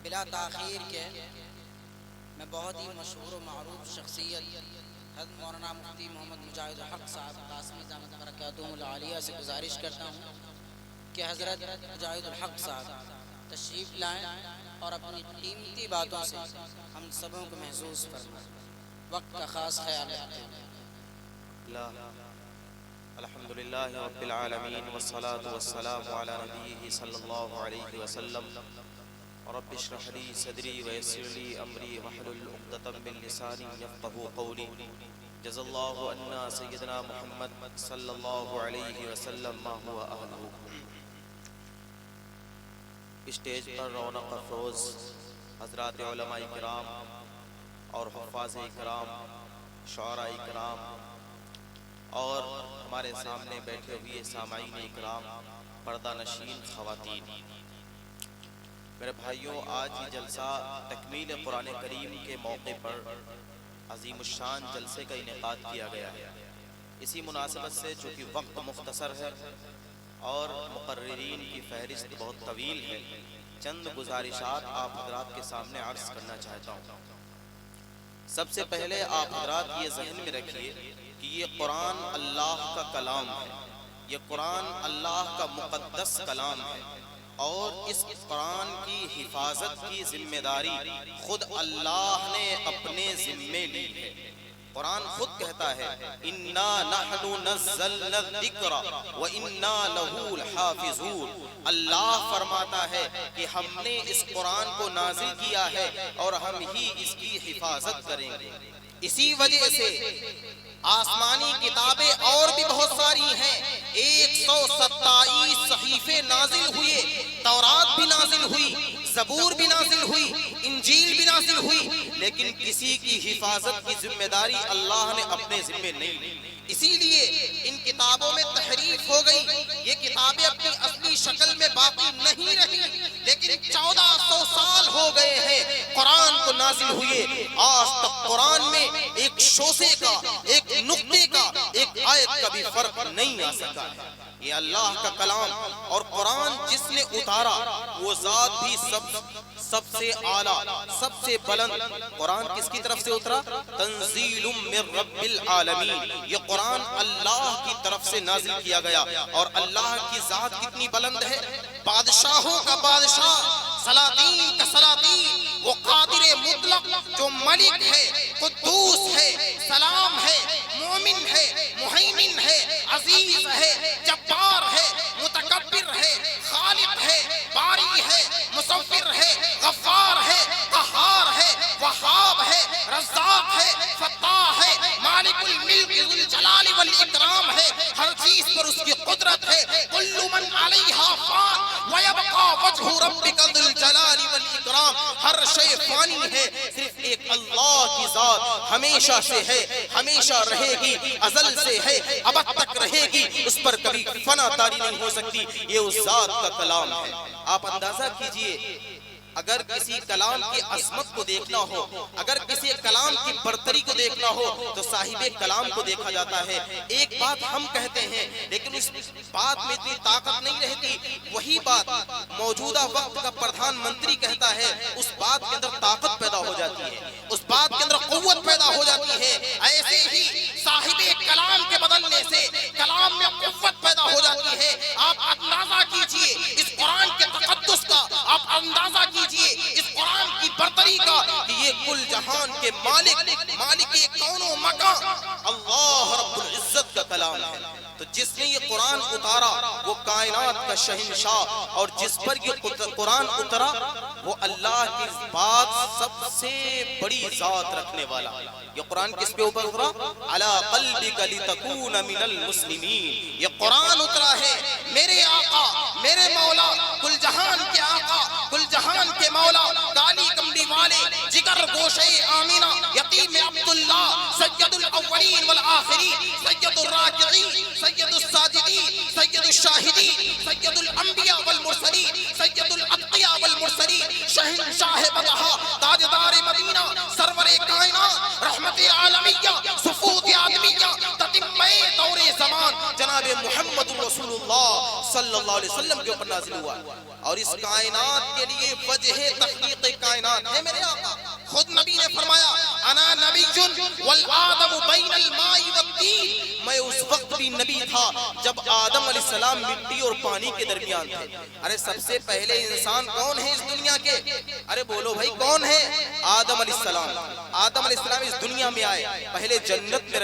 بلا تاخیر کے میں بہت ہی مشہور و معروف شخصیت حضرت مولانا مفتی محمد مجاہد الحق صاحب قاسمی دامت برکاتہم العالیہ سے گزارش کرتا ہوں کہ حضرت مجاہد الحق صاحب تشریف لائیں اور اپنی قیمتی باتوں سے ہم سبوں کو محظوظ فرمائیں۔ وقت کا خاص خیال رکھتے ہیں۔ الحمدللہ رب العالمین والصلاة والسلام علی نبیہ صلی اللہ علیہ وسلم۔ رب اشرح لی صدری ویسر لی امری واحلل عقدۃ من لسانی یفقہوا قولی۔ جزا اللہ عنا سیدنا محمد صلی اللہ علیہ وسلم ما هو اہلہ۔ اسٹیج پر رونق افروز حضرات علماء کرام اور حفاظ کرام، شعراء کرام اور ہمارے سامنے بیٹھے ہوئے سامعین اکرام، پردہ نشین خواتین، میرے بھائیوں، آج یہ جلسہ تکمیل قرآن کریم کے موقع پر عظیم الشان جلسے کا انعقاد کیا گیا ہے۔ اسی مناسبت سے چونکہ وقت مختصر ہے اور مقررین کی فہرست بہت طویل ہے، چند گزارشات آپ حضرات کے سامنے عرض کرنا چاہتا ہوں۔ سب سے پہلے آپ حضرات یہ ذہن میں رکھیے کہ یہ قرآن اللہ کا کلام ہے، یہ قرآن اللہ کا مقدس کلام ہے، اور اس قرآن کی حفاظت کی ذمہ داری خود اللہ نے اپنے ذمے لی ہے۔ قرآن خود کہتا ہے اِنَّا نَحْنُ نَزَّلْنَا الذِّكْرَ وَإِنَّا لَهُ لَحَافِظُونَ۔ اللہ فرماتا ہے کہ ہم نے اس قرآن کو نازل کیا ہے اور ہم ہی اس کی حفاظت کریں گے۔ اسی وجہ سے آسمانی کتابیں اور بھی بہت ساری ہیں، 127 صحیفے نازل ہوئے، تورات بھی نازل ہوئی، زبور بھی نازل ہوئی، انجیل بھی نازل ہوئی، لیکن کسی کی حفاظت کی ذمہ داری اللہ نے اپنے ذمہ نہیں لی۔ اسی لیے ان کتابوں میں تحریف ہو گئی، یہ کتابیں اپنی اصلی شکل میں باقی نہیں رہی، لیکن 1400 سال ہو گئے ہیں قرآن کو نازل ہوئے، آج تک قرآن میں ایک شوسے کا، ایک نقطے کا، ایک آیت کا بھی فرق نہیں آ سکا ہے۔ یہ اللہ کا کلام اور قرآن جس نے اتارا وہ ذات بھی سب سے اعلیٰ، سب سے بلند۔ قرآن کس کی طرف سے اترا؟ تنزیل من رب العالمین۔ یہ قرآن اللہ کی طرف سے نازل کیا گیا، اور اللہ کی ذات کتنی بلند ہے، بادشاہوں کا بادشاہ، سلاطین کا سلاطین، وہ قادر مطلق جو ملک ہے، قدوس ہے، سلام ہے، مومن ہے، مہیمن ہے، عزیز ہے، جبار ہے، متکبر ہے، خالق ہے، باری ہے، مصور ہے، غفار ہے، قہار ہے، وہاب ہے، رزاق ہے، فتاح ہے، مالک الملک ذو الجلال والاکرام ہے، ہر چیز پر اس کی قدرت ہے۔ کل من علیہا فان ویبقى وجہ ربک ذو الجلال والاکرام۔ ہر شے فانی ہے، صرف ایک اللہ کی ذات ہمیشہ سے ہے، ہمیشہ رہے گی، ازل سے ہے، ابد تک رہے گی، اس پر کبھی فنا تاری نہیں ہو سکتی۔ یہ اس ذات کا کلام ہے۔ آپ اندازہ کیجئے، اگر کسی کلام کی عظمت کو دیکھنا ہو، اگر کسی کلام کی برتری کو دیکھنا ہو تو صاحب کلام کو دیکھا جاتا ہے۔ ایک بات ہم کہتے ہیں لیکن اس بات میں اتنی طاقت نہیں رہتی، وہی بات موجودہ وقت کا پردھان منتری کہتا ہے، اس بات کے اندر طاقت پیدا ہو جاتی ہے، اس بات کے اندر قوت پیدا ہو جاتی ہے۔ ایسے ہی صاحب کلام کے بدلنے سے کلام میں قوت پیدا ہو جاتی ہے۔ آپ اندازہ کیجئے اس قرآن کے تقدس کا، آپ اندازہ کیجئے اس قرآن کی برتری کا کہ یہ کل جہان کے مالک کون و مکان اللہ رب العزت کا کلام ہے۔ تو جس نے یہ قرآن اتارا وہ کائنات کا شہنشاہ، اور جس پر یہ قرآن اترا وہ اللہ کی بات سب سے بڑی ذات رکھنے والا۔ یہ قرآن کس پہ اوپر اترا؟ علی قلبک لتکون من المسلمین۔ یہ قرآن اترا ہے میرے آقا، میرے مولا، کل جہان کے آقا، کل جہان کے مولا، کالی کملی والے، جگر گوشے آمینہ، یتیم عبداللہ، سید الاولین والآخرین، سید الراکعین، سید الساجدین، سید الشاہدین، سید الانبیاء والمرسلین، سید الاتقیاء والمرسلین، شہنشاہ بطحا، تاجدار مدینہ، سرور کائنات، رحمت عالمیہ، صفوت آدمیہ، تتمہ دور زمان، جناب محمد رسول اللہ صلی اللہ علیہ وسلم کے اوپر نازل ہوا، اور اس کائنات کے لیے وجہ تخلیق کائنات ہے میرے آقا۔ خود نبی نے فرمایا انا نبی والآدم بین الماء والطین، میں اس وقت بھی نبی تھا جب آدم علیہ السلام مٹی اور پانی کے درمیان تھے۔ ارے سب سے پہلے انسان کون ہے اس دنیا کے؟ ارے بولو بھائی کون ہے؟ آدم علیہ السلام۔ آدم علیہ السلام اس دنیا میں آئے، پہلے جنت میں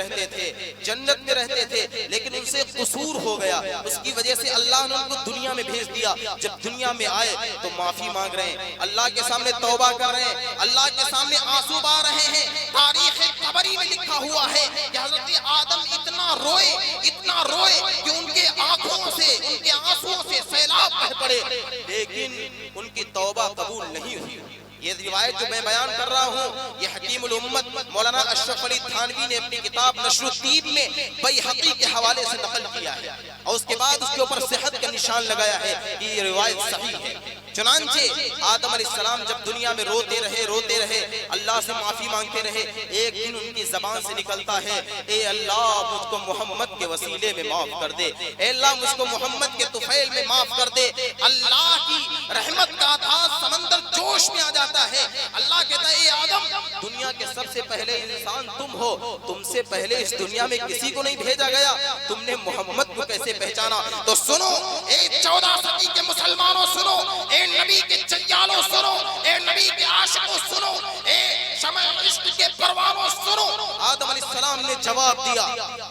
رہتے تھے لیکن ان سے قصور ہو گیا، اس کی وجہ سے اللہ نے ان کو دنیا میں بھیج دیا۔ جب دنیا میں آئے تو معافی مانگ رہے ہیں، اللہ کے سامنے توبہ کر رہے ہیں، اللہ کے سامنے آنسو بہا رہے ہیں۔ تاریخ قبری میں لکھا ہوا ہے کہ حضرت آدم اتنا روئے کہ ان کے آنکھوں سے، ان کے آنسوؤں سے سیلاب بہہ پڑے، لیکن ان کی توبہ قبول نہیں ہوئی۔ یہ روایت جو میں بیان کر رہا ہوں یہ حکیم الامت مولانا اشرف علی تھانوی نے اپنی کتاب نشر الطیب میں بیہقی کے حوالے سے نقل کیا ہے، اور اس کے بعد اس کے اوپر صحت کا نشان لگایا ہے کہ یہ روایت صحیح ہے۔ چنانچہ آدم علیہ السلام جب دنیا میں روتے رہے، اللہ سے معافی مانگتے رہے، ایک دن ان کی زبان سے نکلتا ہے اے اللہ مجھ کو محمد کے وسیلے میں معاف کر دے، اے اللہ مجھ کو محمد کے طفیل میں معاف کر دے۔ اللہ کی رحمت کا تھا سمندر جوش میں آ جاتا ہے۔ اللہ کہتا ہے اے آدم دنیا کے سب سے پہلے انسان تم ہو، تم سے پہلے اس دنیا میں کسی کو نہیں بھیجا گیا، تم نے محمد کو کیسے پہچانا؟ تو سنو اے 14 صدی کے مسلمانوں، سنو اے نبی کے چنگیالوں، سنو اے نبی کے عاشقوں، سنو اے شمع عشق کے پروانوں، سنو۔ آدم علیہ السلام نے جواب دیا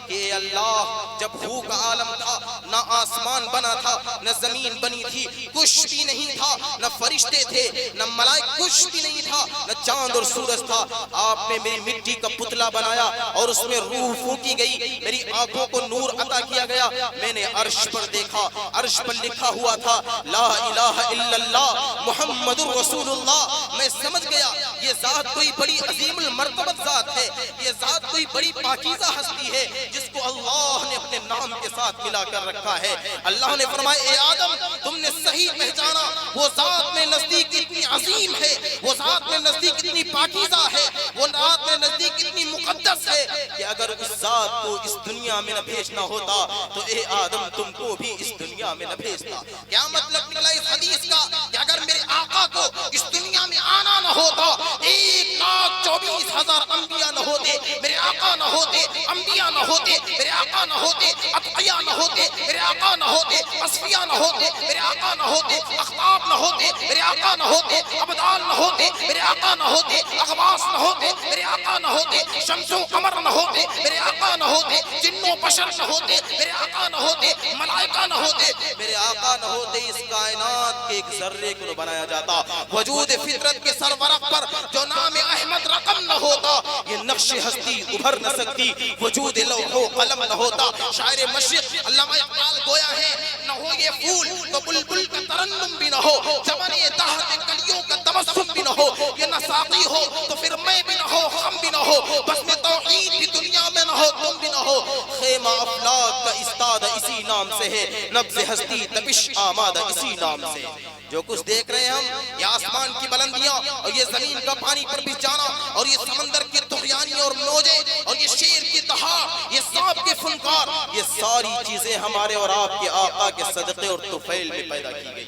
کہ اللہ جب بھو کا عالم تھا، نہ آسمان بنا تھا، نہ زمین بنی تھی، کچھ بھی نہیں تھا، نہ فرشتے تھے، نہ ملائک، کچھ بھی نہیں تھا، نہ چاند اور سورج تھا، آپ نے میری مٹی کا پتلا بنایا اور اس میں روح پھونکی گئی، میری آنکھوں کو نور عطا کیا گیا، میں نے عرش پر دیکھا، عرش پر لکھا ہوا تھا لا الہ الا اللہ محمد رسول اللہ۔ میں سمجھ گیا یہ ذات کوئی بڑی عظیم المرتبت ذات ہے، یہ ذات کوئی بڑی پاکیزہ ہستی ہے جس کو اللہ نے اپنے نام کے ساتھ ملا کر رکھا ہے۔ اللہ نے فرمایا اے آدم تم نے صحیح پہچانا، وہ ذات میں نزدیک اتنی عظیم ہے، وہ ذات میں نزدیک اتنی پاکیزہ ہے، وہ ذات میں نزدیک اتنی مقدس ہے کہ اگر اس ذات کو اس دنیا میں نہ بھیجنا ہوتا تو اے آدم تم کو بھی اس دنیا میں نہ بھیجتا۔ کیا مطلب نکلا اس حدیث کا کہ اگر میرے آقا کو اس دنیا میں آنا نہ ہوتا، 1,24,000 انبیاء نہ ہوتے، میرے آقا نہ ہوتے، انبیاء نہ ہوتے، میرے آقا نہ ہوتے، اتقیاء نہ ہوتے، میرے آقا نہ ہوتے، اصفیاء نہ ہوتے، میرے آقا نہ ہوتے، اخطاب نہ ہوتے، میرے آقا نہ ہوتے، ابدال نہ ہوتے، میرے آقا نہ ہوتے، اغواص نہ ہوتے، میرے آقا نہ ہوتے، شمس و قمر نہ ہوتے، میرے آقا نہ ہوتے، جن و بشر نہ ہوتے، میرے آقا نہ ہوتے، ملائکہ نہ ہوتے، میرے آقا نہ ہوتے، اس کائنات کے ایک ذرے کو نہ بنایا جاتا۔ وجود فطرت کے سرورق پر جو نام احمد رقم نہ ہوتا، یہ نقش ہستی ابھر نہ سکتی، وجود لوح و قلم نہ ہوتا۔ شاعر مشرق علامہ اقبال گویا ہے نہ ہو یہ پھول تو بلبل کا ترنم بھی نہ ہو، زمانے دہر کلیوں کا تبسم بھی نہ ہو، یہ نہ ساقی ہو تو پھر میں بھی نہ ہو، ہم بھی نہ ہو، بس میں توحید بھی دنیا میں نہ ہو، تم بھی نہ ہو۔ خیمہ افلاک کا استاد اسی نام سے ہے، نبض ہستی تپش آمادہ اسی نام سے۔ جو کچھ دیکھ رہے ہیں ہم، یہ آسمان کی بلندیاں اور یہ زمین کا پانی پر بھی جانا اور یہ سمندر کی طغیانی اور موجیں اور یہ شیر کی دہاڑ، یہ سانپ کے فنکار، یہ ساری چیزیں ہمارے اور آپ کے آقا کے صدقے اور طفیل میں پیدا کی گئی۔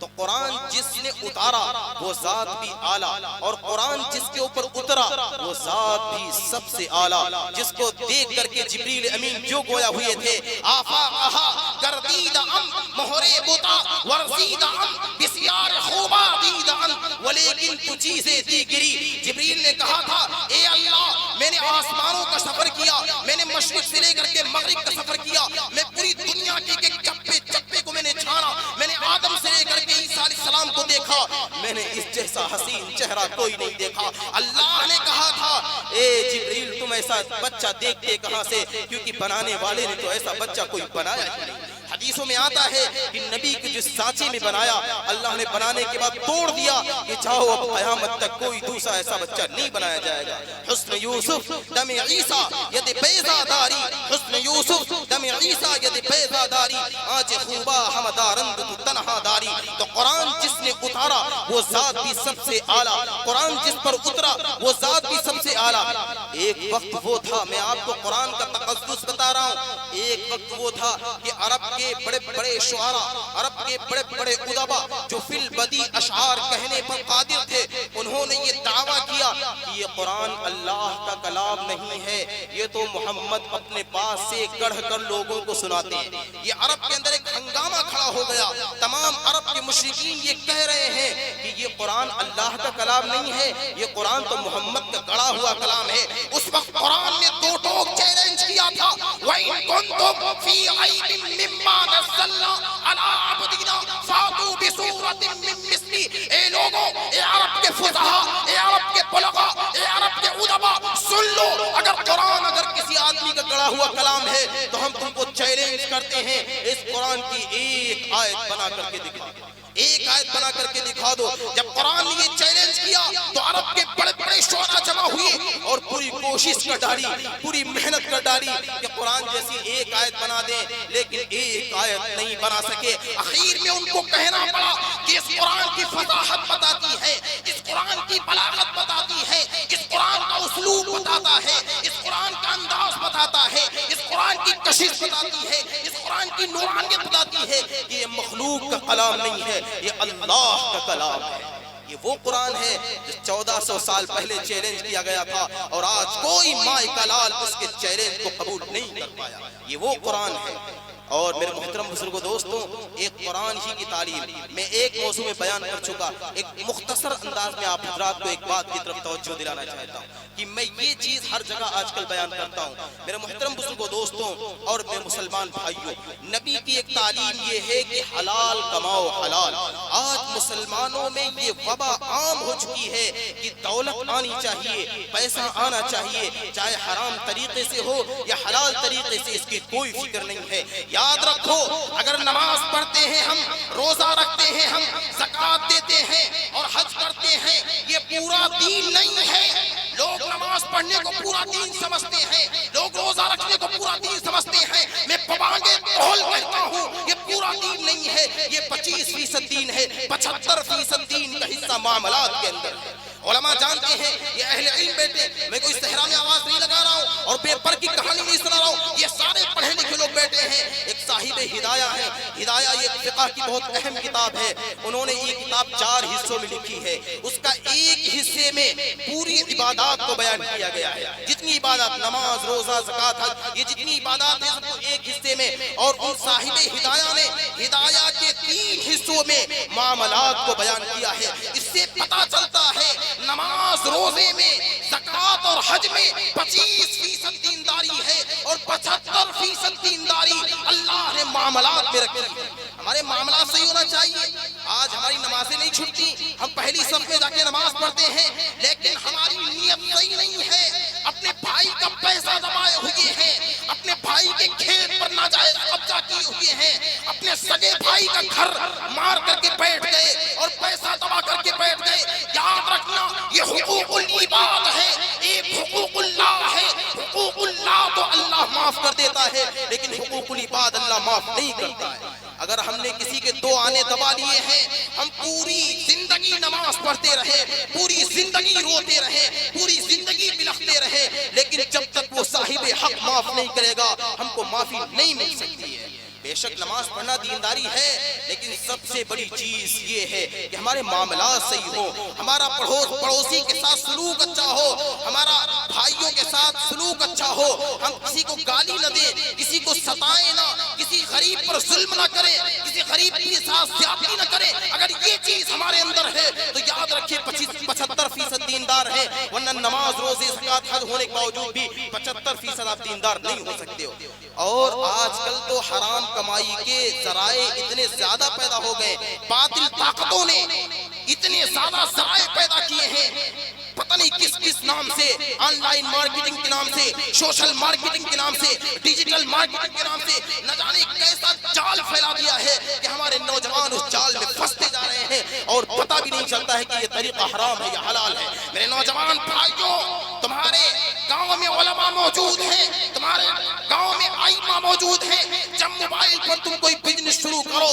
تو قرآن جس نے اتارا وہ ذات بھی اعلیٰ، اور قرآن جس کے اوپر اترا وہ ذات بھی سب سے اعلیٰ، جس کو دیکھ کر کے جبریل امین جو گویا ہوئے تھے آفاقہا گردید ام مہرے بتا ورزید ام بسیار خوبا دید ام ولیکن تو چیزیں دی گری۔ جبریل نے کہا تھا اے اللہ میں نے آسمانوں کا سفر کیا، میں نے مشرق سے لے کر کے مغرب کا سفر کیا، میں پوری دنیا کے چپے چپے کو میں نے چھانا، میں نے آدم سے لے کر کے عیسیٰ علیہ السلام کو دیکھا، میں نے اس جیسا حسین چہرہ کوئی نہیں دیکھا۔ اللہ نے کہا تھا اے جبریل تم ایسا بچہ دیکھتے کہاں سے، کیونکہ بنانے والے نے تو ایسا بچہ کوئی بنایا ہی نہیں۔ حدیثوں میں آتا ہے کہ نبی کو جس سانچے میں بنایا اللہ نے بنانے کے بعد توڑ دیا کہ جاؤ اب قیامت تک کوئی دوسرا ایسا بچہ نہیں بنایا جائے گا۔ حسن یوسف دم عیسیٰ ید بیضا داری، حسن یوسف دم عیسیٰ ید بیضا داری، آج خوبا ہمدارند تو تنہا داری۔ تو قرآن جس نے اتارا وہ ذات بھی سب سے اعلیٰ، قرآن جس پر اترا وہ ذات بھی سب سے اعلیٰ. ایک وقت وہ تھا, میں آپ کو قرآن کا تقدس بتا رہا ہوں, ایک وقت وہ تھا کہ عرب کے بڑے بڑے شعراء, عرب کے بڑے بڑے ادبا جو فی البدی اشعار کہنے پر قادر تھے, انہوں نے یہ دعویٰ کیا کہ یہ قرآن اللہ کا کلام نہیں ہے, یہ تو محمد اپنے پاس سے گڑھ کر لوگوں کو سناتے ہیں. یہ عرب کے اندر ایک ہنگامہ کھڑا ہو گیا. تمام عرب کے مشرکین یہ کہہ رہے ہیں کہ یہ قرآن اللہ کا کلام نہیں ہے, یہ قرآن تو محمد کا گڑھا ہوا کلام ہے. اس وقت قرآن نے دو ٹوک چیلنج کیا تھا, وَإِن كُنتُمْ فِي عَيْبٍ مِّمَّا نَزَّلْنَا عَلَىٰ عَبْدِنَا فَأْتُوا بِسُورَةٍ مِّن مِّثْلِهِ. اے لوگوں, اے عرب کے فصحاء, اے عرب کے بلغاء, اے عرب کے ادبا, سن لو, اگر قرآن اگر کسی آدمی کا گڑھا ہوا کلام ہے تو ہم تم کو چیلنج کرتے ہیں, اس قرآن کی ایک آیت بنا کر کے دکھا دو, ایک آیت بنا کر کے دکھا دو. جب قرآن نے یہ چیلنج کیا تو عرب کے بڑے بڑے شعراء جمع ہوئے اور پوری کوشش کر ڈالی, پوری محنت کر ڈالی کہ قرآن جیسی ایک آیت بنا دیں, لیکن ایک آیت نہیں بنا سکے. اخیر میں ان کو کہنا پڑا کہ اس قرآن کی فصاحت بتاتی ہے, اس قرآن کی بلاغت بتاتی ہے, اس قرآن کا اسلوب بتاتا ہے, اس قرآن کا انداز بتاتا ہے, اس قرآن کی کشش بتاتی ہے, اس قرآن کی نورانیت بتاتی ہے کہ یہ مخلوق کا کلام نہیں ہے, یہ اللہ کا کلام ہے. یہ وہ قرآن ہے جو 1400 سال پہلے چیلنج کیا گیا تھا اور آج کوئی مائی کا لال اس کے چیلنج کو قبول نہیں کر پایا. یہ وہ قرآن ہے. اور میرے محترم بزرگوں دوستوں, ایک قرآن ہی کی تعلیم میں ایک موضوع میں بیان کر چکا. ایک مختصر انداز میں آپ حضرات کو ایک بات کی طرف توجہ دلانا چاہتا ہوں کہ میں یہ چیز ہر جگہ آج کل بیان کرتا ہوں. میرے محترم بزرگوں دوستوں اور میرے مسلمان بھائیوں, نبی کی ایک تعلیم یہ ہے کہ حلال کماؤ حلال. آج مسلمانوں میں یہ وبا عام ہو چکی ہے کہ دولت آنی چاہیے, پیسہ آنا چاہیے, چاہے حرام طریقے سے ہو یا حلال طریقے سے, اس کی کوئی فکر نہیں ہے. یاد رکھو, اگر نماز پڑھتے ہیں ہم, روزہ رکھتے ہیں ہم, زکوٰۃ دیتے ہیں اور حج کرتے ہیں, یہ پورا دین نہیں ہے. لوگ نماز پڑھنے کو پورا دین سمجھتے ہیں, لوگ روزہ رکھنے کو پورا دین سمجھتے ہیں. میں پبانگے قول کہتا ہوں یہ پورا دین نہیں ہے, یہ 25% دین ہے, 75% دین کا حصہ معاملات کے اندر ہے. علماء جانتے ہیں, یہ اہل علم بیٹھے, میں کوئی صحرا میں آواز نہیں لگا رہا ہوں اور پیپر کی کہانی نہیں سنا رہا ہوں, یہ سارے پڑھے لکھے لوگ بیٹھے ہیں. ایک صاحب ہدایہ ہے, ہدایہ یہ فقہ کی بہت اہم کتاب ہے. انہوں نے یہ کتاب 4 حصوں میں لکھی ہے. اس کا ایک حصے میں پوری عبادات کو بیان کیا گیا ہے. جتنی عبادات, نماز, روزہ, زکوٰۃ, حج, یہ جتنی عبادات ہیں سب کو ایک حصے میں, اور ان صاحب ہدایہ نے ہدایہ کے 3 حصوں میں معاملات کو بیان کیا ہے. اس سے پتہ چلتا ہے نماز روزے میں, زکوٰۃ اور حج میں 25% دینداری ہے اور 75% دینداری اللہ نے معاملات میں رکھی ہے. ہمارے معاملات صحیح ہونا چاہیے. آج ہماری نمازیں نہیں چھوٹتی, ہم پہلی صف میں جا کے نماز پڑھتے ہیں, لیکن ہماری نیت صحیح نہیں ہے. اپنے بھائی کا پیسہ دبائے ہوئے ہیں, اپنے بھائی کے کھیت پر ناجائز قبضہ کیے ہوئے ہیں, اپنے سگے بھائی کا گھر مار کر کے بیٹھ گئے اور پیسہ دبا کر کے بیٹھ گئے. یاد رکھنا, یہ حقوق العباد ہے, ایک حقوق اللہ ہے. حقوق اللہ تو اللہ معاف کر دیتا ہے, لیکن حقوق العباد اللہ معاف نہیں کرتا ہے. اگر ہم نے کسی کے 2 آنے دبا لیے ہیں, ہم پوری زندگی نماز پڑھتے رہے, پوری زندگی روتے رہے, پوری زندگی بلختے رہے, لیکن جب تک وہ صاحب حق معاف نہیں کرے گا ہم کو معافی نہیں مل سکتی ہے. بے شک نماز پڑھنا دینداری ہے, لیکن سب سے بڑی چیز یہ ہے کہ ہمارے معاملات صحیح ہو, ہمارا پڑوسی کے ساتھ سلوک اچھا ہو, ہمارا بھائیوں کے ساتھ سلوک اچھا ہو, ہم کسی کو گالی نہ دیں, کسی کو ستائیں نہ, کسی غریب پر ظلم نہ کریں, کسی غریب کے ساتھ زیادتی نہ کریں. اگر یہ چیز ہمارے اندر ہے تو یاد رکھیں 75% دیندار ہیں, ورنہ نماز روزے زکوٰۃ حج ہونے کے باوجود بھی 75% آپ دیندار نہیں ہو سکتے ہو. اور آج کل تو حرام کمائی کے ذرائع اتنے زیادہ پیدا ہو گئے, باطل طاقتوں نے اتنے زیادہ ذرائع پیدا کیے ہیں, پتہ نہیں کس کس نام سے, آن لائن مارکیٹنگ کے نام سے, سوشل مارکیٹنگ کے نام سے, ڈیجیٹل مارکیٹنگ کے نام سے, نہ جانے کیسا جال پھیلا دیا ہے کہ ہمارے نوجوان اس جال میں پھنستے جا رہے ہیں اور پتہ بھی نہیں چلتا ہے کہ یہ طریقہ حرام ہے یا حلال ہے. میرے نوجوان بھائیوں, تمہارے گاؤں میں علماء موجود ہیں, تمہارے گاؤں میں ائمہ موجود ہیں. جب موبائل پر تم کوئی بزنس شروع کرو,